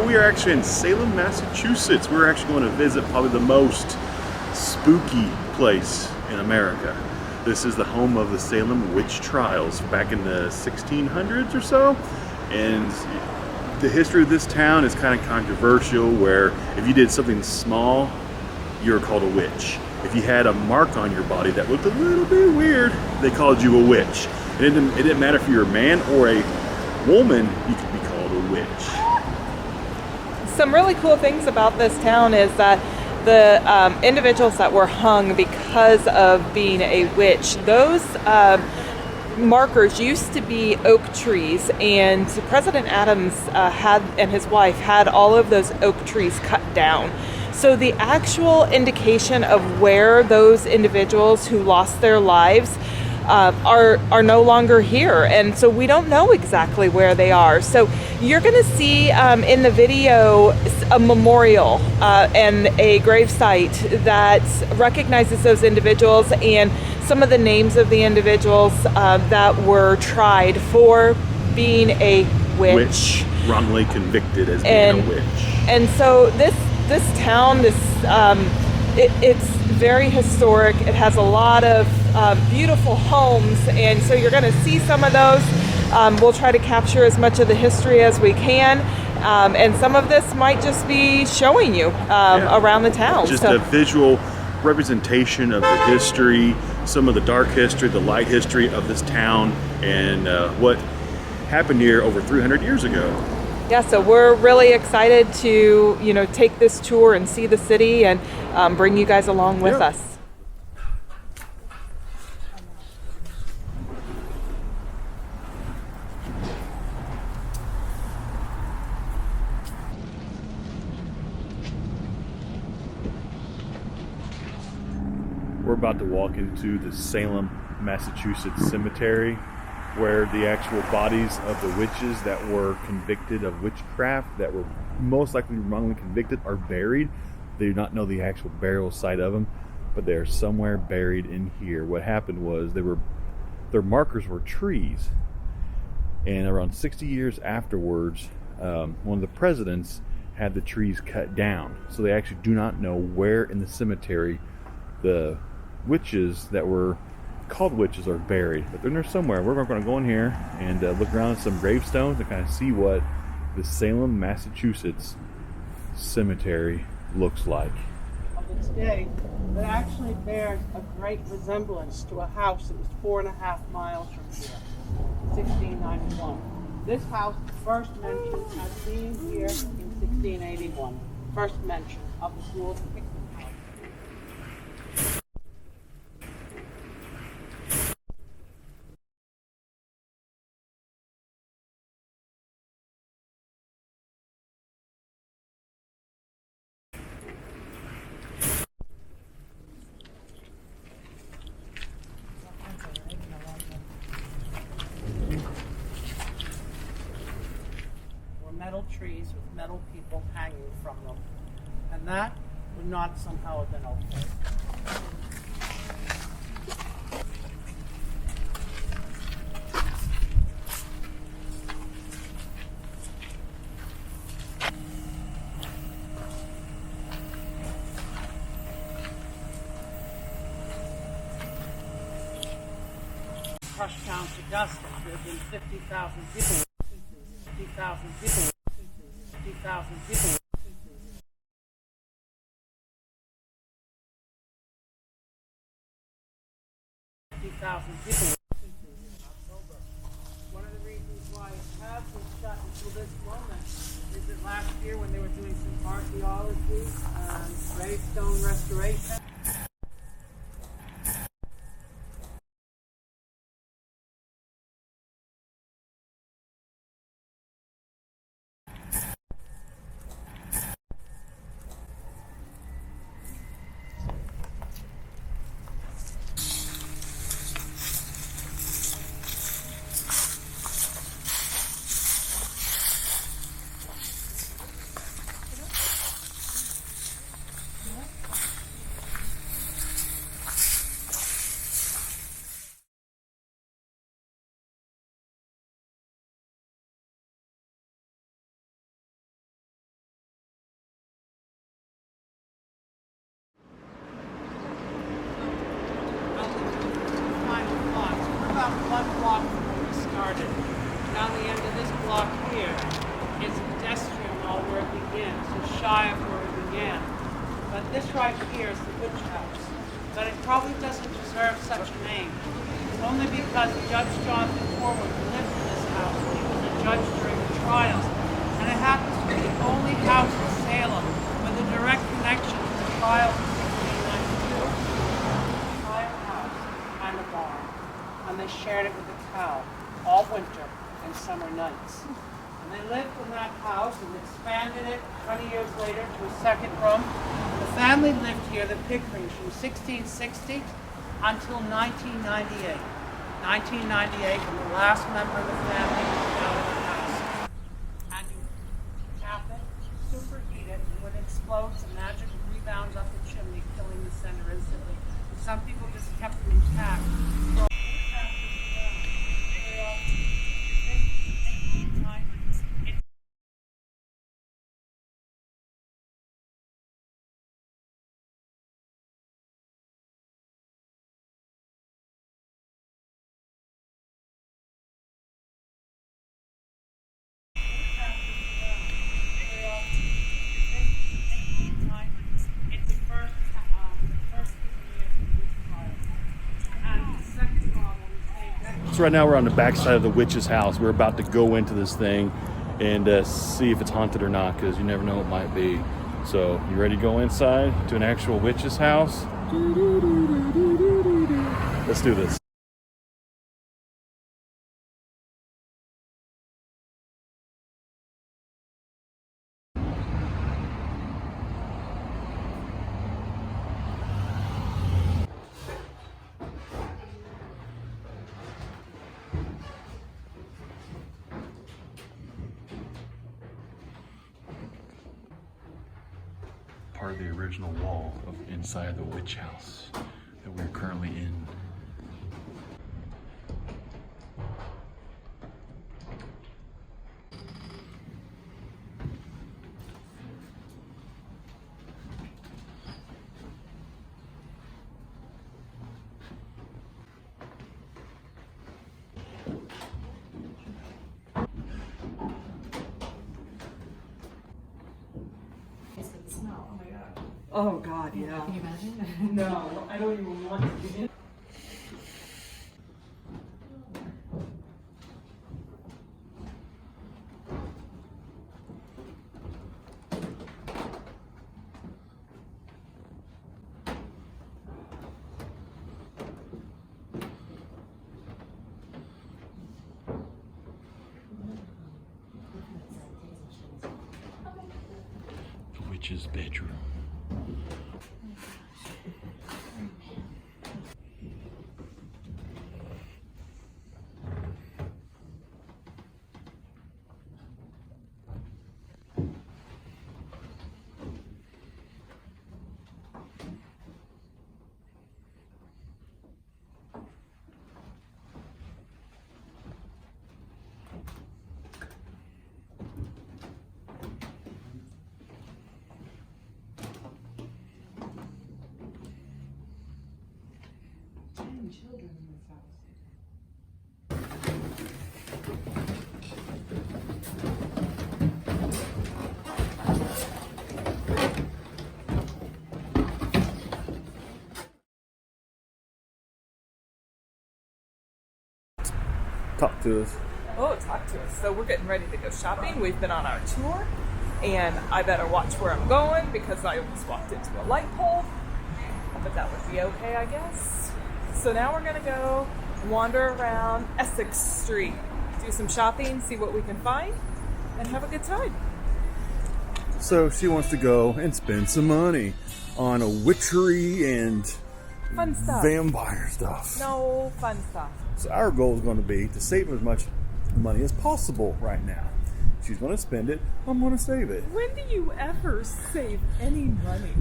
we are actually in Salem, Massachusetts. We're actually going to visit probably the most spooky place in America. This is the home of the Salem witch trials back in the 1600s or so. And the history of this town is kind of controversial, where if you did something small, you were called a witch. If you had a mark on your body that looked a little bit weird, they called you a witch. And it didn't matter if you were a man or a woman, you could be called a witch. Some really cool things about this town is that the individuals that were hung because of being a witch, those markers used to be oak trees, and President Adams and his wife had all of those oak trees cut down. So the actual indication of where those individuals who lost their lives are no longer here, and so we don't know exactly where they are. So you're going to see in the video a memorial and a gravesite that recognizes those individuals and some of the names of the individuals that were tried for being a witch. Wrongly convicted as being a witch. And so this town, it's very historic. It has a lot of beautiful homes, and so you're going to see some of those. We'll try to capture as much of the history as we can, and some of this might just be showing you around the town. Just a visual representation of the history, some of the dark history, the light history of this town, and what happened here over 300 years ago. Yeah, so we're really excited to, take this tour and see the city and bring you guys along with us. We're about to walk into the Salem, Massachusetts cemetery, where the actual bodies of the witches that were convicted of witchcraft, that were most likely wrongly convicted, are buried. They do not know the actual burial site of them, but they are somewhere buried in here. What happened was their markers were trees, and around 60 years afterwards, one of the presidents had the trees cut down. So they actually do not know where in the cemetery the witches that were called witches are buried, but they're somewhere. We're going to go in here and look around at some gravestones and kind of see what the Salem, Massachusetts cemetery looks like. Of its day, it actually bears a great resemblance to a house that was 4.5 miles from here, 1691. This house first mentioned as being here in 1681. First mention of the Schools of Hickman house. Metal trees with metal people hanging from them, and that would not somehow have been okay. Crushed down to dust. There have been 50,000 people. 50,000 people. 50,000 people. 50,000 people. October. One of the reasons why it has been shut until this moment is that last year, when they were doing some archaeology and gravestone restoration, about 1 block from where we started. Down the end of this block here, it's a pedestrian mall where it begins, just shy of where it began. But this right here is the witch house. But it probably doesn't deserve such a name. Only because Judge Jonathan Forward lived in this house when he was a judge during the trials. And it happens to be the only house in Salem with a direct connection to the trials of 1692. The entire house and a barn. And they shared it with a cow all winter and summer nights. And they lived in that house and expanded it 20 years later to a second room. The family lived here, the Pickerings, from 1660 until 1998. 1998, when the last member of the family moved out of the house. And you tap it, superheat it, and when it explodes, the magic rebounds up the chimney, killing the center instantly. Some people just kept it intact. So right now we're on the back side of the witch's house. We're about to go into this thing and see if it's haunted or not, because you never know, it might be. So you ready to go inside to an actual witch's house? Let's do this. Part of the original wall of inside the witch house that we're currently in. Oh God, yeah. Can you imagine? No, I don't even want to be in. The witch's bedroom. Children in this house. Talk to us. Oh, talk to us. So we're getting ready to go shopping. We've been on our tour, and I better watch where I'm going because I almost walked into a light pole, but that would be okay, I guess. So now we're gonna go wander around Essex Street, do some shopping, see what we can find, and have a good time. So she wants to go and spend some money on a witchery and Fun stuff. vampire stuff. No fun stuff. So our goal is going to be to save as much money as possible right now. She's going to spend it. I'm going to save it. When do you ever save any money?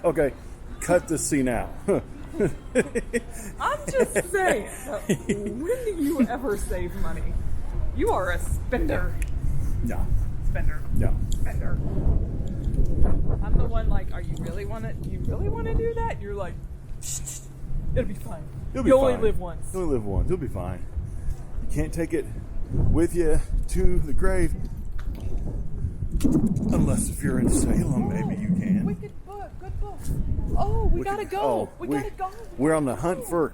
Okay, cut the scene out. I'm just saying, when do you ever save money? You are a spender. No, Spender. no. Spender. I'm the one like, "Are you really want to? You really want to do that?" You're like, "It'll be fine. You'll be You fine. only live once." You only live once. You'll be fine. You can't take it with you to the grave. Unless if you're in Salem, maybe you can. Wicked book, good book. Oh, we gotta go. Oh, we gotta go. We're on the hunt for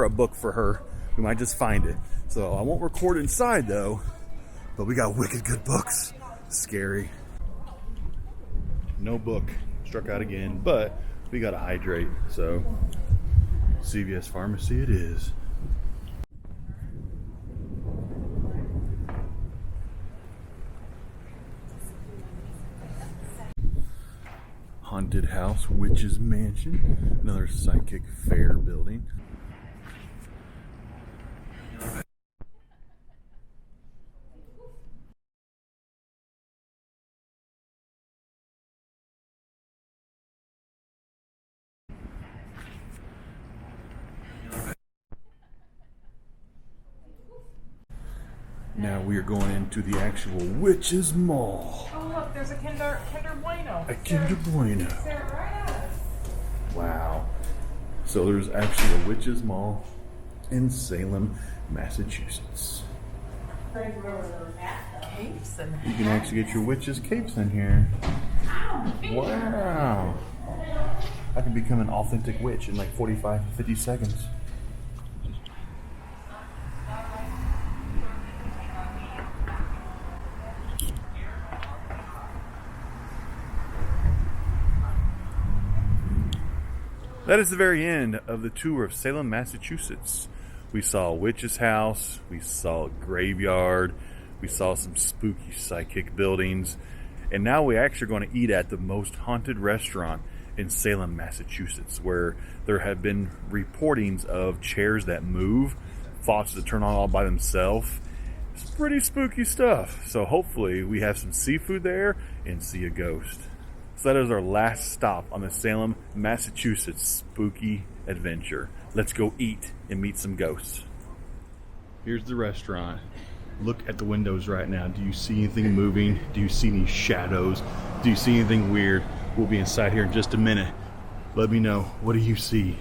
a book for her. We might just find it. So I won't record inside though. But we got wicked good books. Scary. No book. Struck out again, but we gotta hydrate. So CVS Pharmacy it is. Haunted house, witch's mansion, another psychic fair building. Now we are going into the actual witch's mall. Oh look, there's a Kinder Bueno. A Kinder Bueno. They're right at us. Wow. So there's actually a witch's mall in Salem, Massachusetts. Capes and You can actually get your witch's capes in here. Wow. I can become an authentic witch in like 45 to 50 seconds. That is the very end of the tour of Salem, Massachusetts. We saw a witch's house, we saw a graveyard, we saw some spooky psychic buildings, and now we actually are going to eat at the most haunted restaurant in Salem, Massachusetts, where there have been reportings of chairs that move, faucets that turn on all by themselves. It's pretty spooky stuff. So hopefully we have some seafood there and see a ghost. So that is our last stop on the Salem, Massachusetts spooky adventure. Let's go eat and meet some ghosts. Here's the restaurant. Look at the windows right now. Do you see anything moving? Do you see any shadows? Do you see anything weird? We'll be inside here in just a minute. Let me know. What do you see?